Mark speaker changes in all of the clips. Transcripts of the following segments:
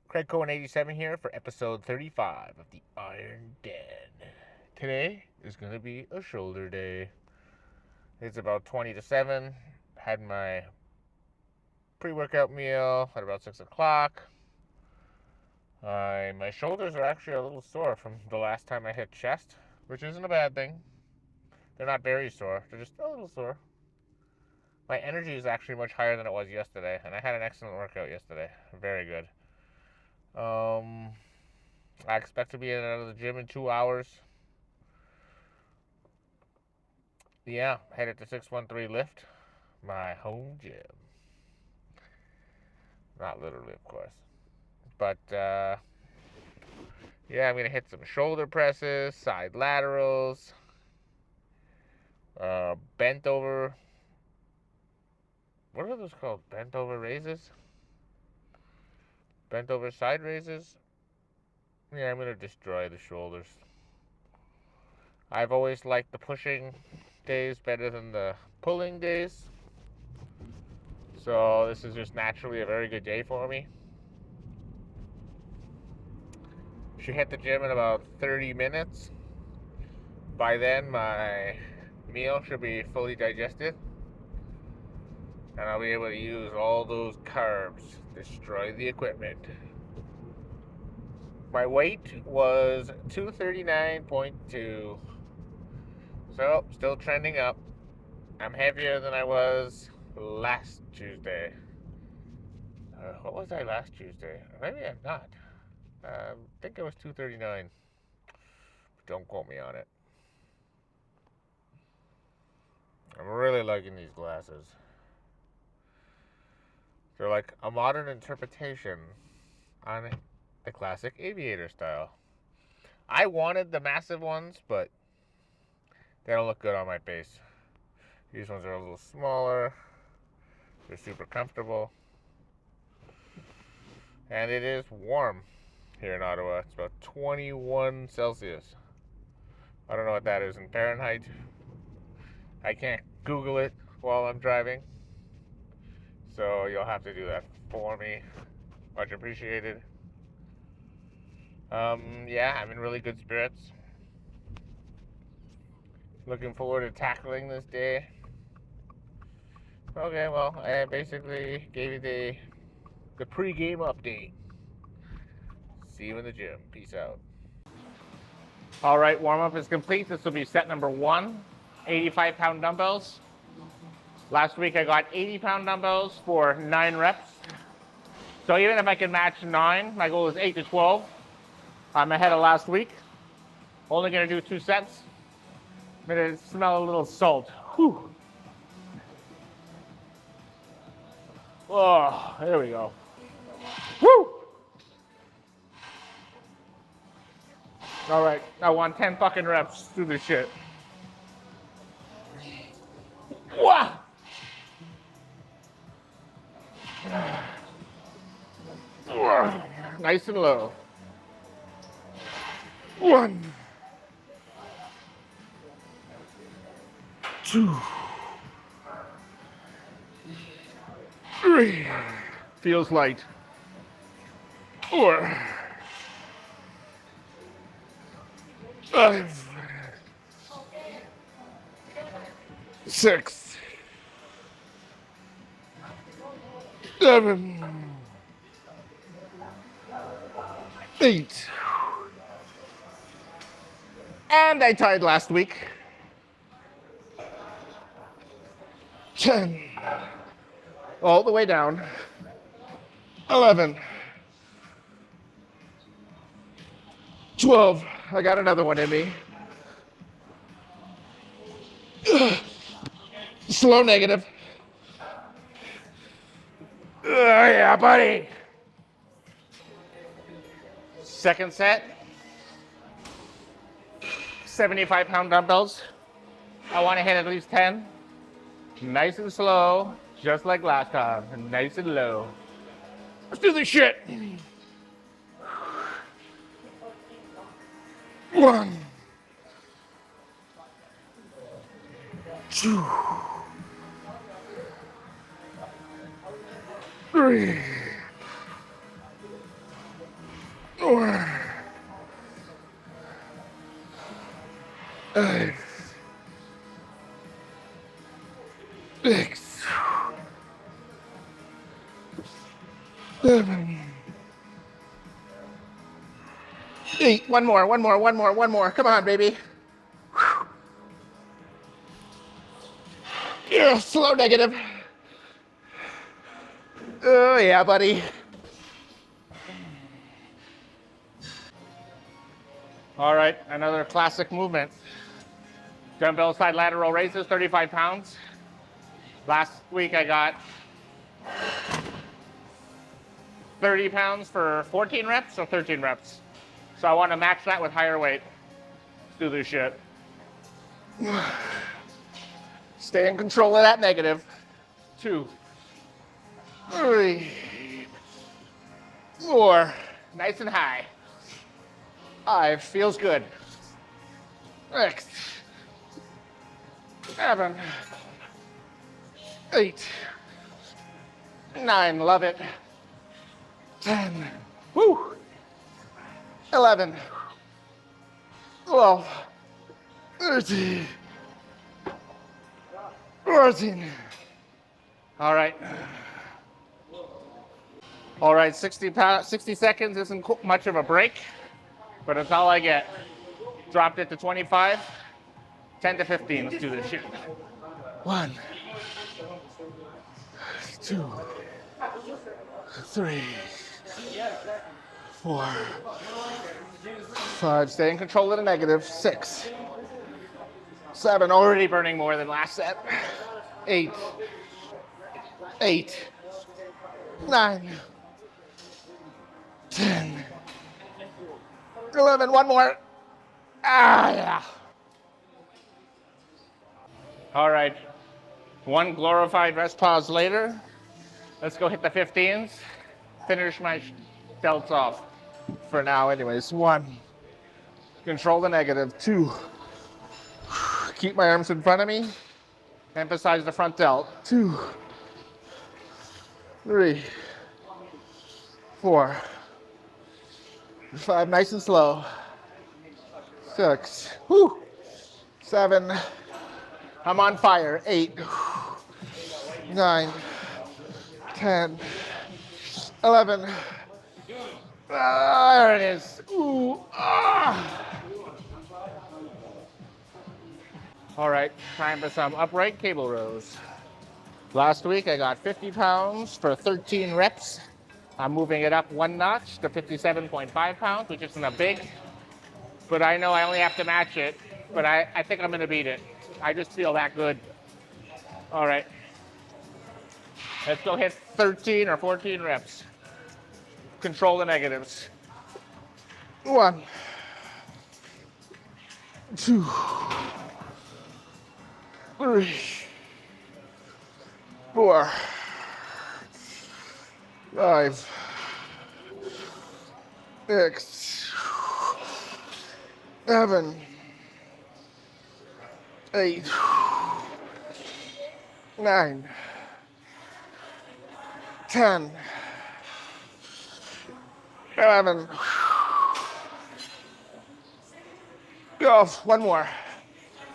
Speaker 1: Craig Cohen 87 here for episode 35 of the Iron Den. Today is going to be a shoulder day. It's about 20 to 7. Had my pre-workout meal at about 6 o'clock. My shoulders are actually a little sore from the last time I hit chest, which isn't a bad thing. They're not very sore, they're just a little sore. My energy is actually much higher than it was yesterday, and I had an excellent workout yesterday. Very good. Um, I expect to be in and out of the gym in 2 hours. Yeah, headed to 613 Lift, my home gym. Not literally, of course. But, yeah, I'm going to hit some shoulder presses, side laterals, bent over. What are those called? Bent over raises? Bent over side raises? Yeah, I'm going to destroy the shoulders. I've always liked the pushing days better than the pulling days. So this is just naturally a very good day for me. Should hit the gym in about 30 minutes. By then, my meal should be fully digested, and I'll be able to use all those carbs, destroy the equipment. My weight was 239.2, so still trending up. I'm heavier than I was last Tuesday. What was I last Tuesday? Maybe I'm not. I think I was 239. Don't quote me on it. I'm really liking these glasses. They're like a modern interpretation on the classic aviator style. I wanted the massive ones, but they don't look good on my face. These ones are a little smaller. They're super comfortable. And it is warm here in Ottawa. It's about 21 Celsius. I don't know what that is in Fahrenheit. I can't Google it while I'm driving. So you'll have to do that for me. Much appreciated. Yeah, I'm in really good spirits. Looking forward to tackling this day. Okay, well, I basically gave you the pre-game update. See you in the gym. Peace out. All right, warm-up is complete. This will be set number 1, 85-pound dumbbells. Last week I got 80-pound dumbbells for 9 reps. So even if I can match 9, my goal is 8 to 12. I'm ahead of last week. Only gonna do 2 sets. I'm gonna smell a little salt. Whew. Oh, there we go. Woo! All right, I want 10 fucking reps. Do this shit. Wah! Nice and low. 1, 2, 3. Feels light. 4, 5, 6, 7, 8. And I tied last week. 10. All the way down. 11. 12. I got another one in me. Slow negative. Yeah, buddy. Second set. 75-pound dumbbells. I want to hit at least 10. Nice and slow, just like last time. Nice and low. Let's do this shit. 1, 2, 3, 4, 5, 6, 7, 8. One more, one more, one more, one more. Come on, baby. Yeah, slow negative. Oh, yeah, buddy. All right, another classic movement. Dumbbell side lateral raises, 35 pounds. Last week I got 30 pounds for 14 reps or 13 reps. So I want to match that with higher weight. Let's do this shit. Stay in control of that negative. 2, 3, 4. Nice and high. 5. Feels good. 6, 7, 8, 9. Love it. 10. Woo. 11. 12. 13. 14. All right. All right, 60 seconds isn't much of a break, but it's all I get. Dropped it to 25, 10 to 15. Let's do this shit. 1, 2, 3, 4, 5. Stay in control of the negative. 6, 7. Already burning more than last set. 8, 8, 9, 10, 11. One more. Ah, yeah. All right. One glorified rest pause later. Let's go hit the 15s. Finish my delts off for now anyways. 1. Control the negative. 2. Keep my arms in front of me. Emphasize the front delt. 2, 3, 4, 5. Nice and slow. 6. Whew. 7. I'm on fire. 8. 9. 10. 11. There it is. Ooh. Ah. All right, time for some upright cable rows. Last week I got 50 pounds for 13 reps. I'm moving it up one notch to 57.5 pounds, which isn't a big, but I know I only have to match it, but I think I'm gonna beat it. I just feel that good. All right, let's go hit 13 or 14 reps. Control the negatives. 1, 2, 3, 4, 5, 6, 7, 8, 9, 10, 11. Go. One more.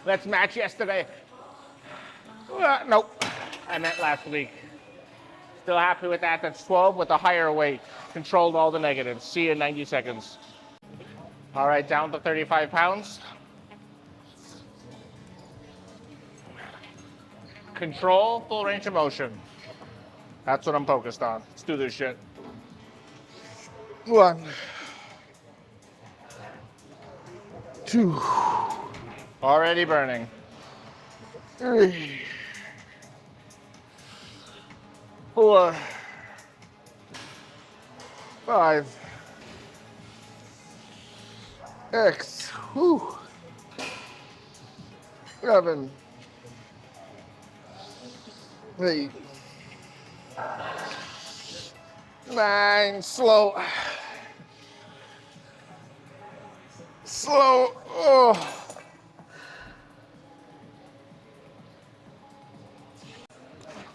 Speaker 1: Let's match yesterday. Nope. I meant last week. Still happy with that. That's 12 with a higher weight. Controlled all the negatives. See you in 90 seconds. All right, down to 35 pounds. Control, full range of motion. That's what I'm focused on. Let's do this shit. 1, 2. Already burning. 3, 4, 5, 6, 7, 8, 9. Slow. Slow. Oh.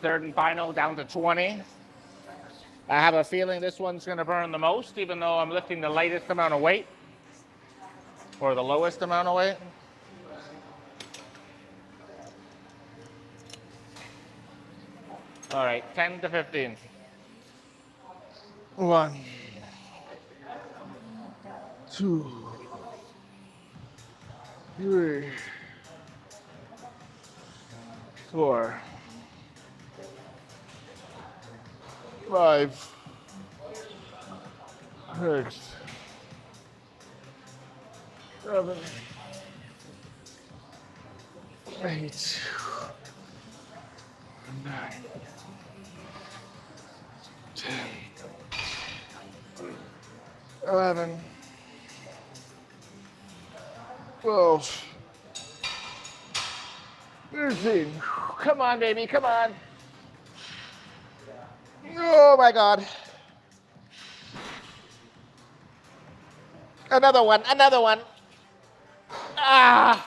Speaker 1: Third and final, down to 20. I have a feeling this one's going to burn the most, even though I'm lifting the lightest amount of weight, or the lowest amount of weight. All right, 10 to 15. 1, 2, 3, 4, 5, 6, 7, 8, 9, 10, 11, 12, 13. Come on, baby, come on. Oh my God. Another one, another one. Ah!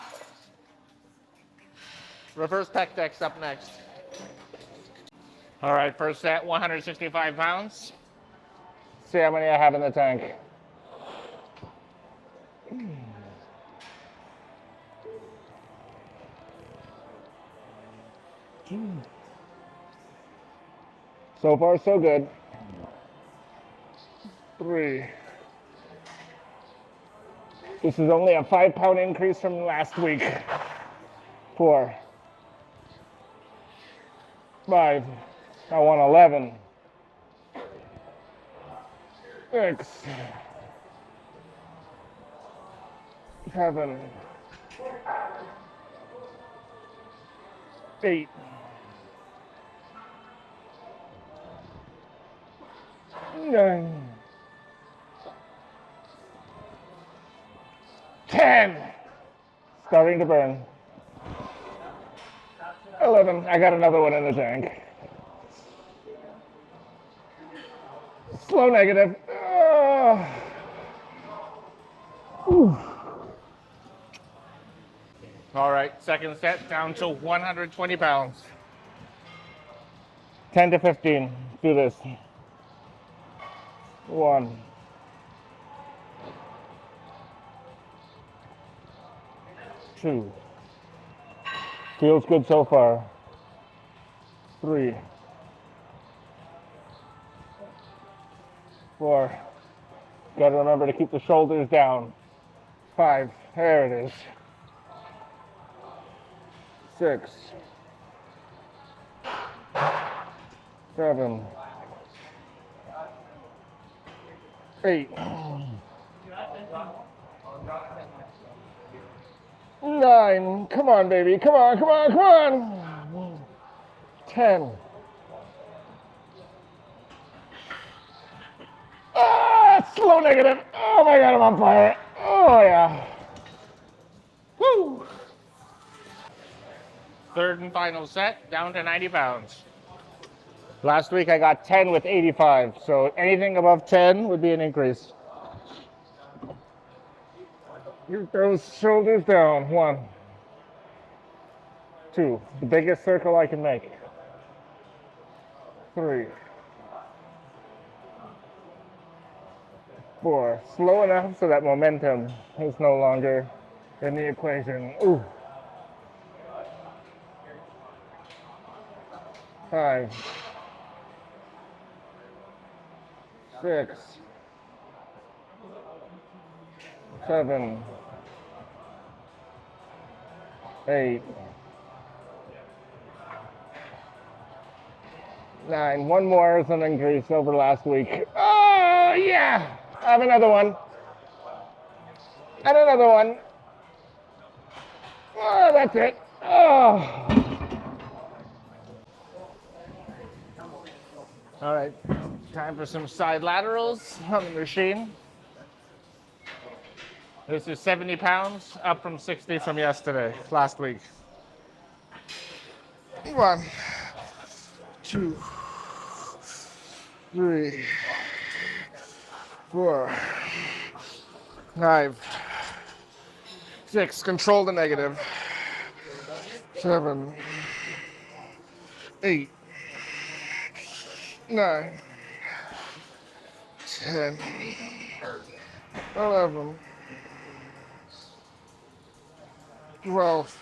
Speaker 1: Reverse pec deck's up next. All right, first set, 165 pounds. See how many I have in the tank. So far, so good. 3. This is only a 5-pound increase from last week. 4, 5. I want 11. 6, 7, 8, 9, 10. Starting to burn. 11. I got another one in the tank. Slow negative. All right, second set down to 120 pounds. 10 to 15. Do this. 1, 2. Feels good so far. 3, 4. Gotta remember to keep the shoulders down. 5. There it is. 6, 7, 8, 9. Come on, baby. Come on, come on, come on. 10. Ah, slow negative. Oh my God, I'm on fire. Oh yeah. Woo. Third and final set, down to 90 pounds. Last week I got 10 with 85, so anything above 10 would be an increase. Keep those shoulders down. 1, 2, the biggest circle I can make. 3, 4, slow enough so that momentum is no longer in the equation. Ooh. 5, 6, 7, 8, 9. One more is an increase over last week. Oh, yeah. I have another one. And another one. Oh, that's it. Oh. All right. Time for some side laterals on the machine. This is 70 pounds, up from 60 from last week. 1, 2, 3, 4, 5, 6. Control the negative. 7, 8, 9,
Speaker 2: 10, 11, 12,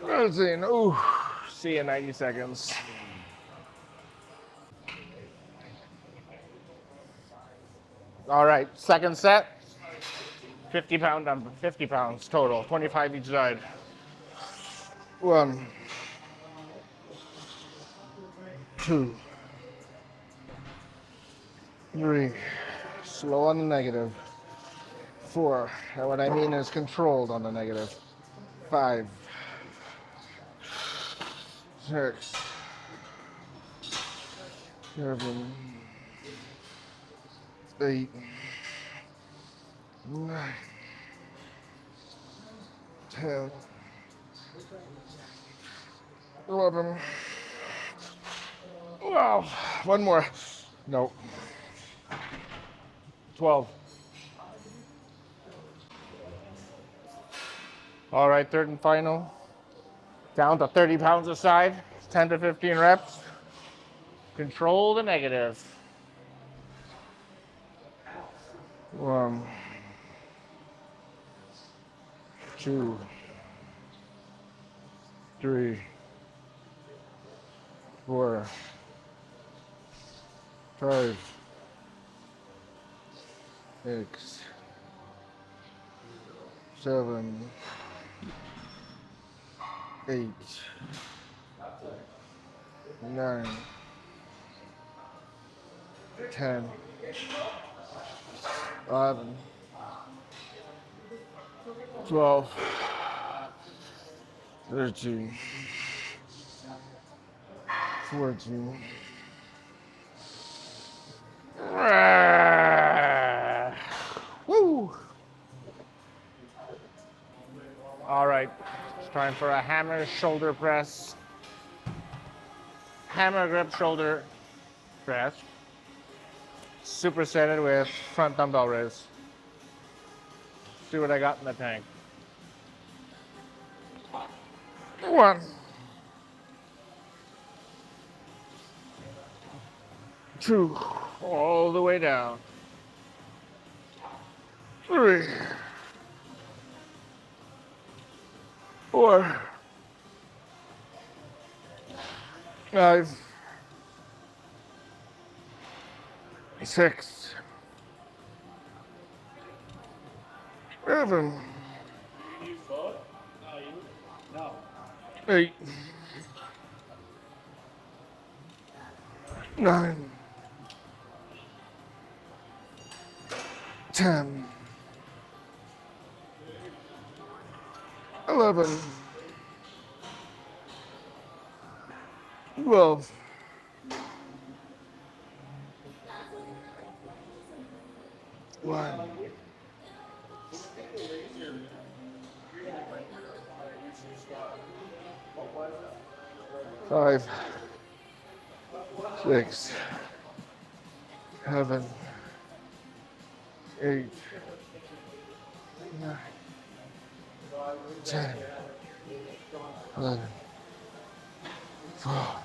Speaker 2: 13. Ooh, see you in 90 seconds.
Speaker 1: All right, second set. 50-pound dumbbell, 50 pounds total, 25 each side.
Speaker 2: 1, 2, 3. Slow on the negative. 4. And what I mean is controlled on the negative. 5, 6, 7, 8, 9, 10, 11. Wow. One more. No.
Speaker 1: 12. All right, third and final. Down to 30 pounds a side, 10 to 15 reps. Control the negative.
Speaker 2: 1, 2, 3, 4, 5, 6, 7, 8, 9, 10, 11, 12, 13, 14.
Speaker 1: Woo! All right, it's time for a hammer shoulder press. Hammer grip shoulder press. Supersetted with front dumbbell raise. See what I got in the tank.
Speaker 2: 1, 2,
Speaker 1: All the way down.
Speaker 2: 3, 4, 5, 6, 7, 8, 9, 10, 11, 12, 1, 5, 6, 7, 8, 9, 10, 11, 12,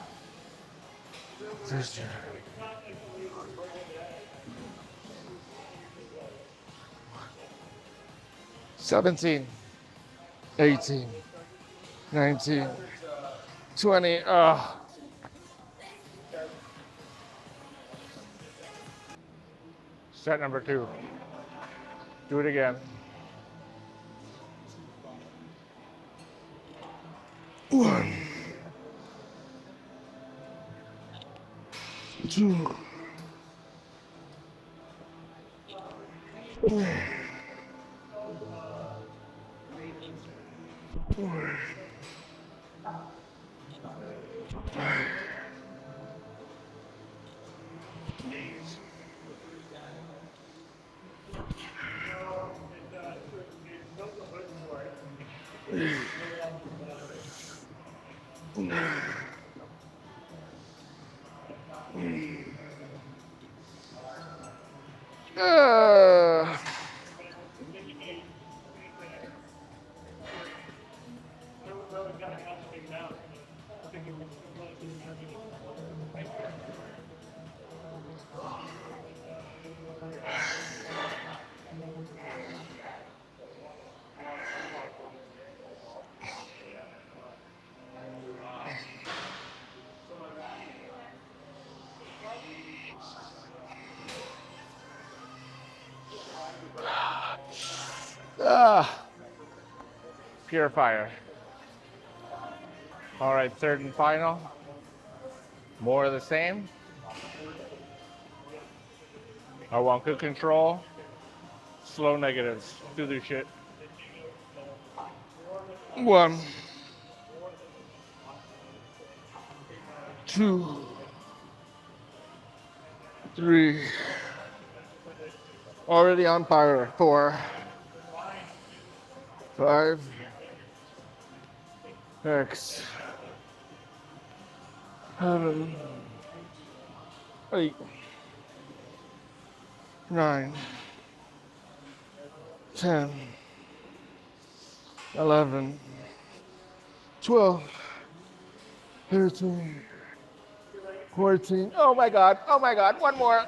Speaker 2: 13, 17, 18, 19, 20.
Speaker 1: Set number 2. Do it again.
Speaker 2: 1, 2, 3, 4, 5, 8, 9, 10.
Speaker 1: Pure fire. All right, third and final. More of the same. I want good control. Slow negatives. Do this shit.
Speaker 2: 1, 2, 3. Already on fire. 4, 5, 6, 7, 8, 9, 10, 11, 12, 13, 14. Oh my God. Oh my God. One more.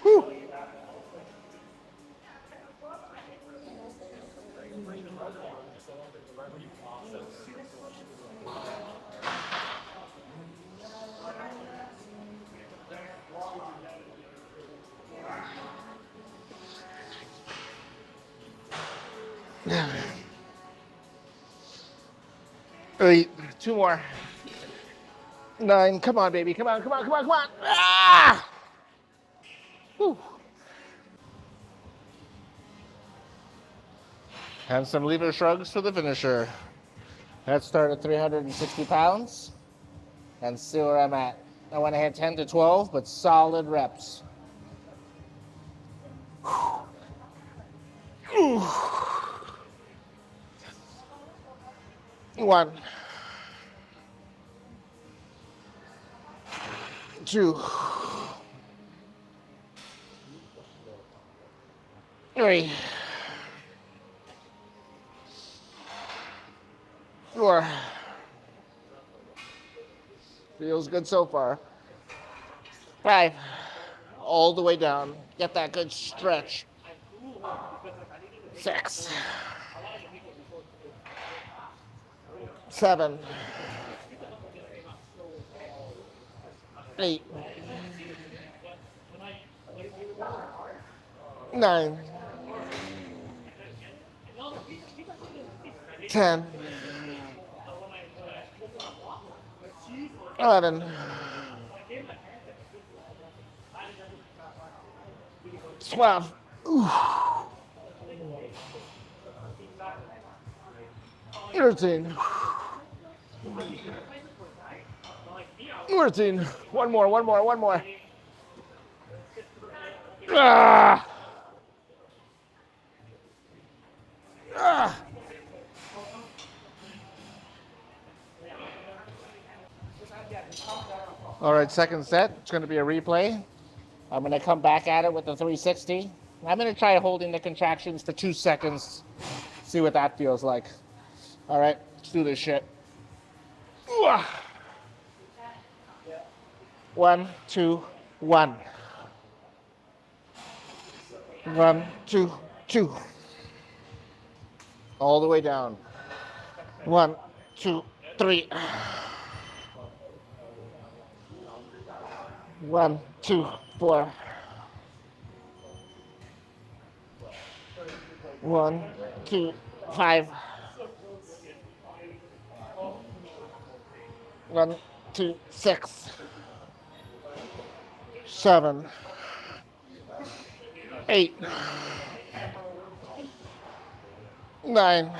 Speaker 2: Whew. Yeah. 8. 2 more. 9. Come on, baby. Come on, come on, come on, come on. Whew. And some lever shrugs for the finisher. Let's start at 360 pounds and see where I'm at. I want to hit 10 to 12, but solid reps. 1, 2, 3, 4. Feels good so far. 5. All the way down. Get that good stretch. 6, 7, 8, 9, 10, 11, 12, 13, 14. One more, one more, one more. Ah! Ah! All right, second set. It's going to be a replay. I'm going to come back at it with the 360. I'm going to try holding the contractions for 2 seconds. See what that feels like. All right, let's do this shit. 1, 2, 1. 1, 2, 2. All the way down. 1, 2, 3. 1, 2, 4. 1, 2, 5. 1, 2, 6. 7, 8, 9,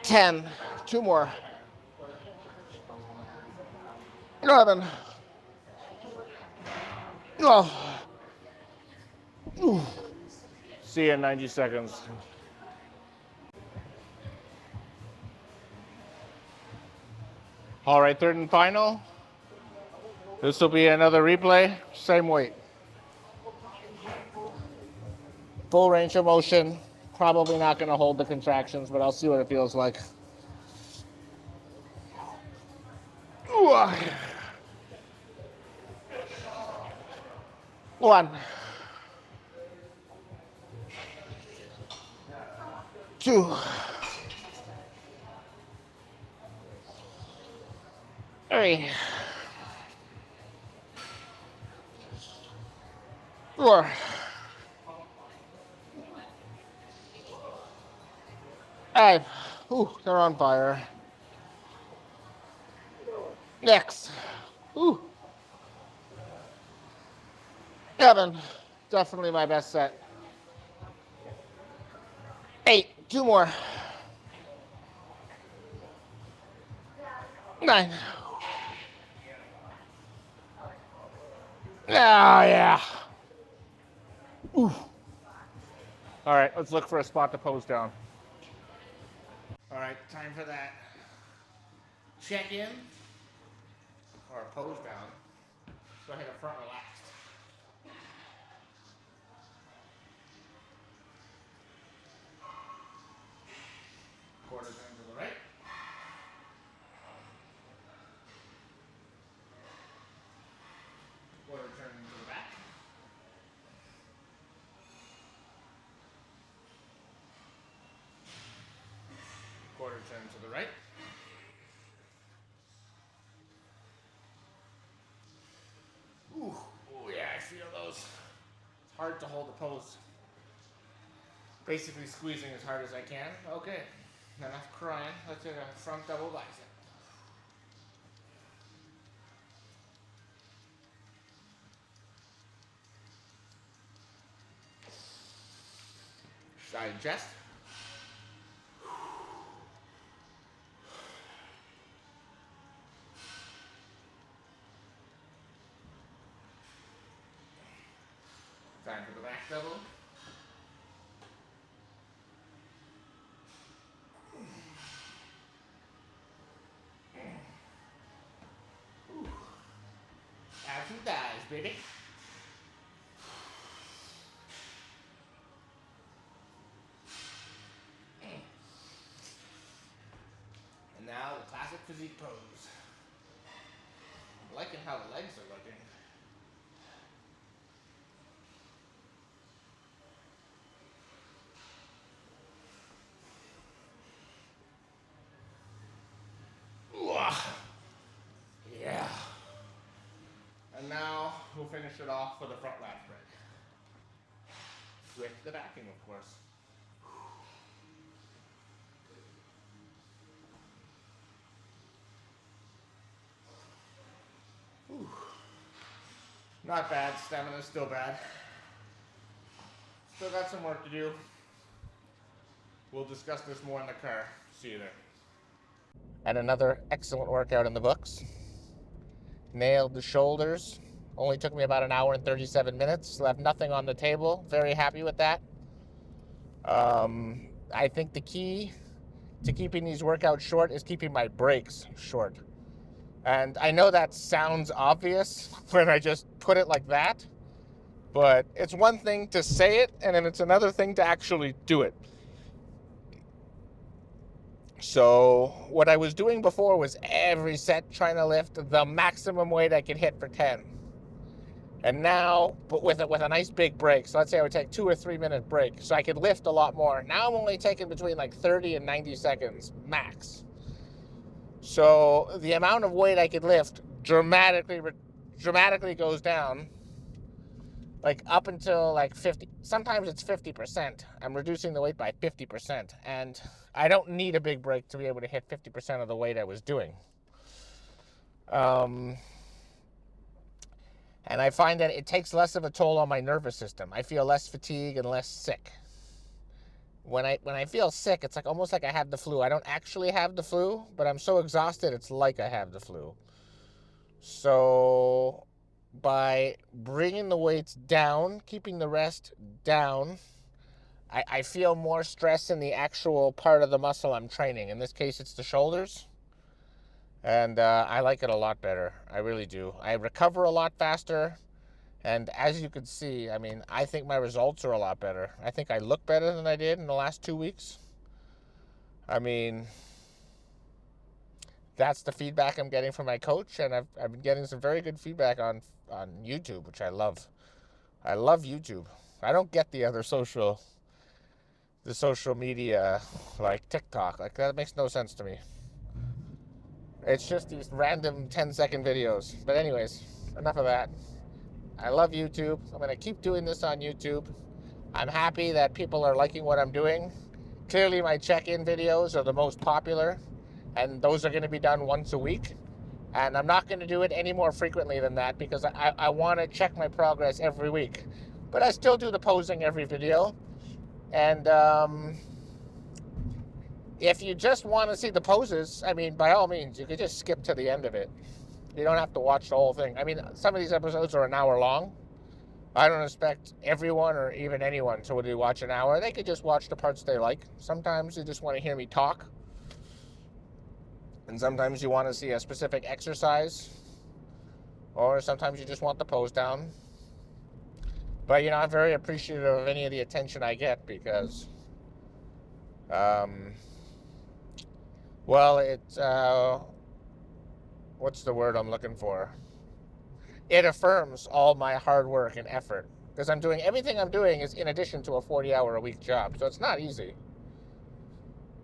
Speaker 2: 10. 2 more. 11. Oh.
Speaker 1: See you in 90 seconds. All right, third and final. This will be another replay, same weight. Full range of motion. Probably not going to hold the contractions, but I'll see what it feels like. 1, 2, 3,
Speaker 2: 4, 5. Ooh, they're on fire. Next. Ooh. 7. Definitely my best set. 8. 2 more. 9. Oh, yeah. Ooh. All right, let's look for a spot to pose down. All right, time for that check-in or pose down. Go ahead and front relaxed. Quarter turn to the right. Quarter turn to the back. Quarter turn to the right. Ooh, ooh, yeah, I feel those. It's hard to hold the pose. Basically squeezing as hard as I can. Okay, enough crying. Let's do a front double bicep. Side chest. Time for the back double. Abs and thighs, baby. And now the classic physique pose. I'm liking how the legs are looking. Yeah. And now we'll finish it off with a front lat spread. With the backing, of course. Whew. Not bad. Stamina's still bad. Still got some work to do. We'll discuss this more in the car. See you there. And another excellent workout in the books. Nailed the shoulders. Only took me about an hour and 37 minutes. Left nothing on the table. Very happy with that. I think the key to keeping these workouts short is keeping my breaks short. And I know that sounds obvious when I just put it like that, but it's one thing to say it, and then it's another thing to actually do it. So what I was doing before was every set trying to lift the maximum weight I could hit for 10. And now, but with a nice big break, so let's say I would take 2 or 3 minute break, so I could lift a lot more. Now I'm only taking between like 30 and 90 seconds max. So the amount of weight I could lift dramatically goes down, like up until like 50. Sometimes it's 50%. I'm reducing the weight by 50%, and I don't need a big break to be able to hit 50% of the weight I was doing. And I find that it takes less of a toll on my nervous system. I feel less fatigue and less sick. When I feel sick, it's like almost like I have the flu. I don't actually have the flu, but I'm so exhausted, it's like I have the flu. So by bringing the weights down, keeping the rest down, I feel more stress in the actual part of the muscle I'm training. In this case, it's the shoulders. And I like it a lot better. I really do. I recover a lot faster. And as you can see, I mean, I think my results are a lot better. I think I look better than I did in the last 2 weeks. I mean, that's the feedback I'm getting from my coach. And I've been getting some very good feedback on YouTube, which I love. I love YouTube. I don't get the other social media like TikTok. Like, that makes no sense to me. It's just these random 10-second videos. But anyways, enough of that. I love YouTube. I'm going to keep doing this on YouTube. I'm happy that people are liking what I'm doing. Clearly, my check-in videos are the most popular, and those are going to be done once a week. And I'm not going to do it any more frequently than that because I want to check my progress every week. But I still do the posing every video. And if you just want to see the poses, I mean, by all means, you could just skip to the end of it. You don't have to watch the whole thing. I mean, some of these episodes are an hour long. I don't expect everyone or even anyone to really watch an hour. They could just watch the parts they like. Sometimes you just want to hear me talk. And sometimes you want to see a specific exercise. Or sometimes you just want the pose down. But, you know, I'm very appreciative of any of the attention I get because, well, it's, what's the word I'm looking for? It affirms all my hard work and effort because I'm doing everything I'm doing is in addition to a 40-hour-a-week job. So it's not easy.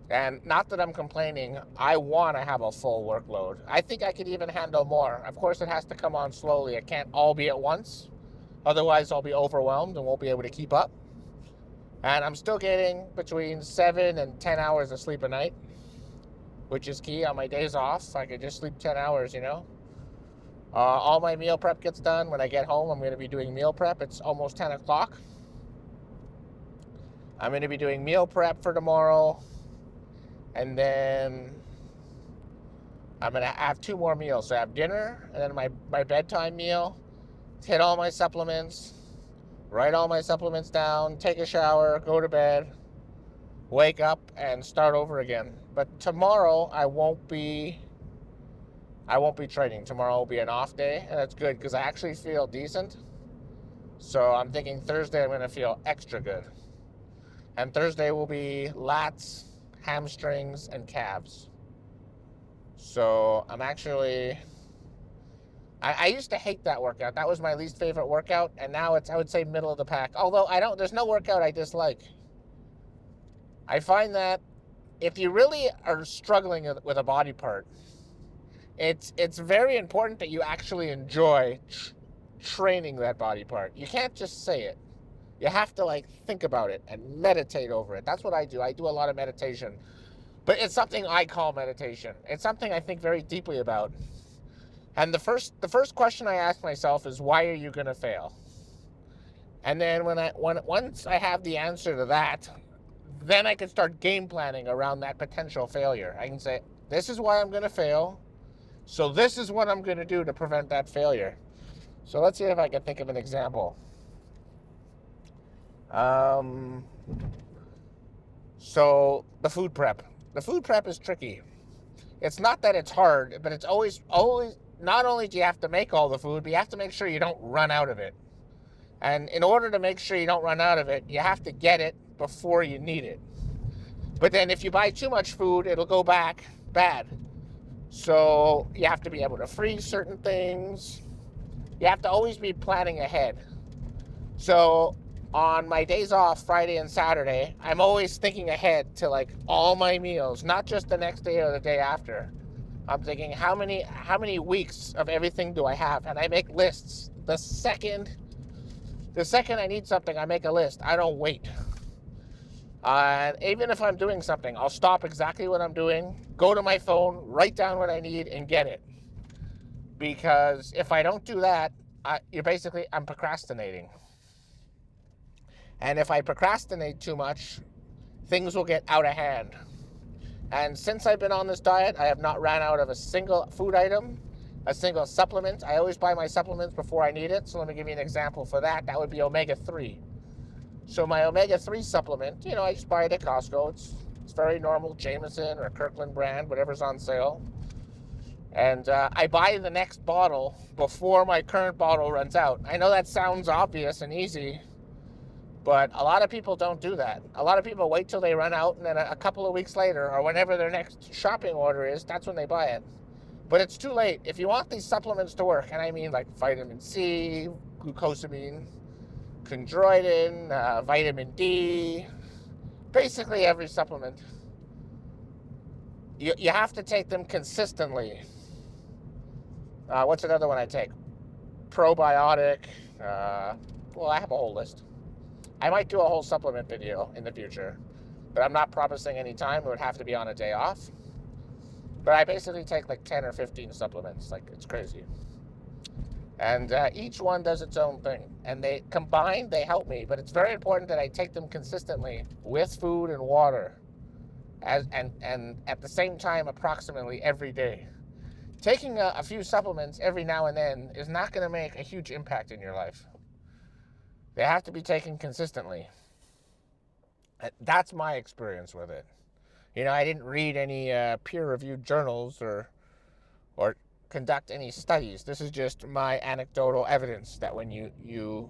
Speaker 2: And not that I'm complaining, I want to have a full workload. I think I could even handle more. Of course, it has to come on slowly. It can't all be at once. Otherwise, I'll be overwhelmed and won't be able to keep up. And I'm still getting between 7 and 10 hours of sleep a night, which is key. On my days off, I could just sleep 10 hours, you know. All my meal prep gets done. When I get home, I'm going to be doing meal prep. It's almost 10 o'clock. I'm going to be doing meal prep for tomorrow. And then I'm going to have 2 more meals. So I have dinner and then my bedtime meal. Hit all my supplements. Write all my supplements down. Take a shower. Go to bed. Wake up and start over again. But tomorrow I won't be training. Tomorrow will be an off day. And that's good because I actually feel decent. So I'm thinking Thursday I'm going to feel extra good. And Thursday will be lats, hamstrings, and calves. So I'm actually... I used to hate that workout. That was my least favorite workout, and now it's, I would say, middle of the pack. Although there's no workout I dislike. I find that if you really are struggling with a body part, it's very important that you actually enjoy training that body part. You can't just say it. You have to think about it and meditate over it. That's what I do. I do a lot of meditation. But it's something I call meditation. It's something I think very deeply about. And the first question I ask myself is, why are you going to fail? And then once I have the answer to that, then I can start game planning around that potential failure. I can say, this is why I'm going to fail. So this is what I'm going to do to prevent that failure. So let's see if I can think of an example. So the food prep. The food prep is tricky. It's not that it's hard, but it's always, not only do you have to make all the food, but you have to make sure you don't run out of it. And in order to make sure you don't run out of it, you have to get it before you need it. But then if you buy too much food, it'll go back bad. So you have to be able to freeze certain things. You have to always be planning ahead. So on my days off, Friday and Saturday, I'm always thinking ahead to all my meals, not just the next day or the day after. I'm thinking, how many weeks of everything do I have? And I make lists. The second I need something, I make a list. I don't wait. Even if I'm doing something, I'll stop exactly what I'm doing, go to my phone, write down what I need, and get it. Because if I don't do that, I'm procrastinating. And if I procrastinate too much, things will get out of hand. And since I've been on this diet, I have not ran out of a single food item, a single supplement. I always buy my supplements before I need it. So let me give you an example for that. That would be omega-3. So my omega-3 supplement, I just buy it at Costco. It's very normal, Jameson or Kirkland brand, whatever's on sale. And I buy the next bottle before my current bottle runs out. I know that sounds obvious and easy, but a lot of people don't do that. A lot of people wait till they run out, and then a couple of weeks later, or whenever their next shopping order is, that's when they buy it. But it's too late. If you want these supplements to work, and I mean vitamin C, glucosamine, chondroitin, vitamin D, basically every supplement, you have to take them consistently. What's another one I take? Probiotic. Well, I have a whole list. I might do a whole supplement video in the future, but I'm not promising any time. It would have to be on a day off. But I basically take like 10 or 15 supplements. Like, it's crazy. And each one does its own thing. And they combined, they help me. But it's very important that I take them consistently with food and water. And at the same time, approximately every day. Taking a few supplements every now and then is not going to make a huge impact in your life. They have to be taken consistently. That's my experience with it. You know, I didn't read any peer-reviewed journals or conduct any studies. This is just my anecdotal evidence that when you're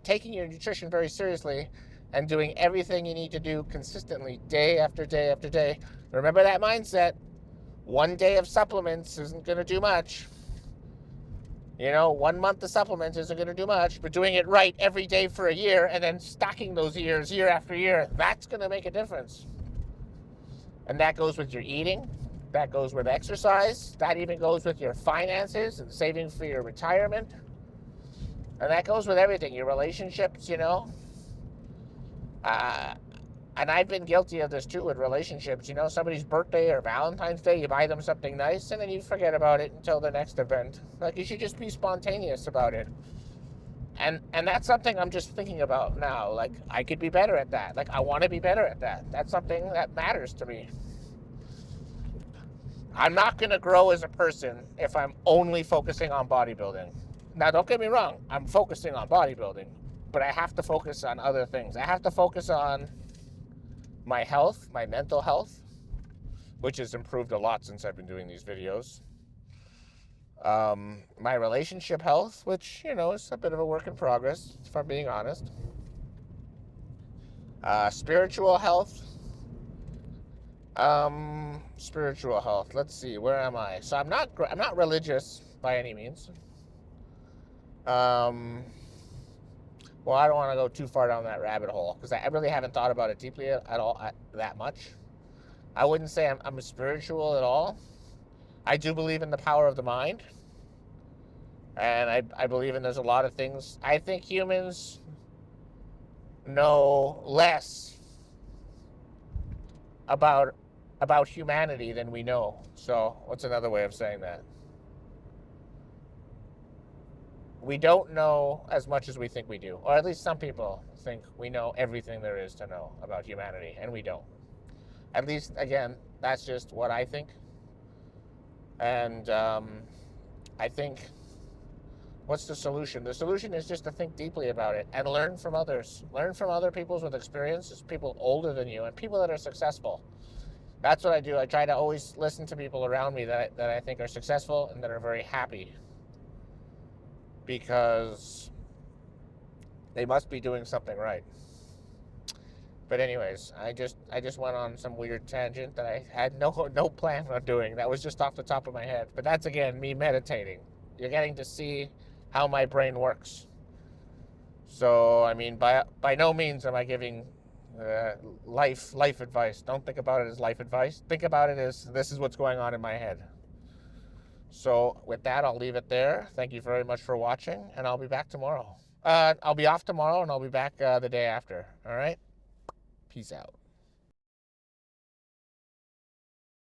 Speaker 2: taking your nutrition very seriously and doing everything you need to do consistently, day after day after day. Remember that mindset. One day of supplements isn't going to do much. You know, 1 month of supplements isn't going to do much, but doing it right every day for a year and then stacking those years, year after year, that's going to make a difference. And that goes with your eating. That goes with exercise. That even goes with your finances and saving for your retirement. And that goes with everything, your relationships, you know. And I've been guilty of this too with relationships. You know, somebody's birthday or Valentine's Day, you buy them something nice, and then you forget about it until the next event. Like, you should just be spontaneous about it. And that's something I'm just thinking about now. Like, I could be better at that. Like, I want to be better at that. That's something that matters to me. I'm not going to grow as a person if I'm only focusing on bodybuilding. Now, don't get me wrong. I'm focusing on bodybuilding, but I have to focus on other things. I have to focus on my health, my mental health, which has improved a lot since I've been doing these videos. My relationship health, which, you know, is a bit of a work in progress, if I'm being honest. Spiritual health. Spiritual health. Let's see, where am I? So I'm not religious by any means. Well, I don't want to go too far down that rabbit hole because I really haven't thought about it deeply at all that much. I wouldn't say I'm spiritual at all. I do believe in the power of the mind. And I believe in there's a lot of things. I think humans know less about humanity than we know. So what's another way of saying that? We don't know as much as we think we do. Or at least some people think we know everything there is to know about humanity, and we don't. At least, again, that's just what I think. And I think, what's the solution? The solution is just to think deeply about it and learn from others. Learn from other people with experiences, people older than you, and people that are successful. That's what I do. I try to always listen to people around me that I think are successful and that are very happy. Because they must be doing something right. But anyways, I just went on some weird tangent that I had no plan on doing. That was just off the top of my head. But that's, again, me meditating. You're getting to see how my brain works. So, I mean, by no means am I giving life advice. Don't think about it as life advice. Think about it as this is what's going on in my head. So with that, I'll leave it there. Thank you very much for watching, and I'll be back tomorrow. I'll be off tomorrow, and I'll be back the day after. All right? Peace out.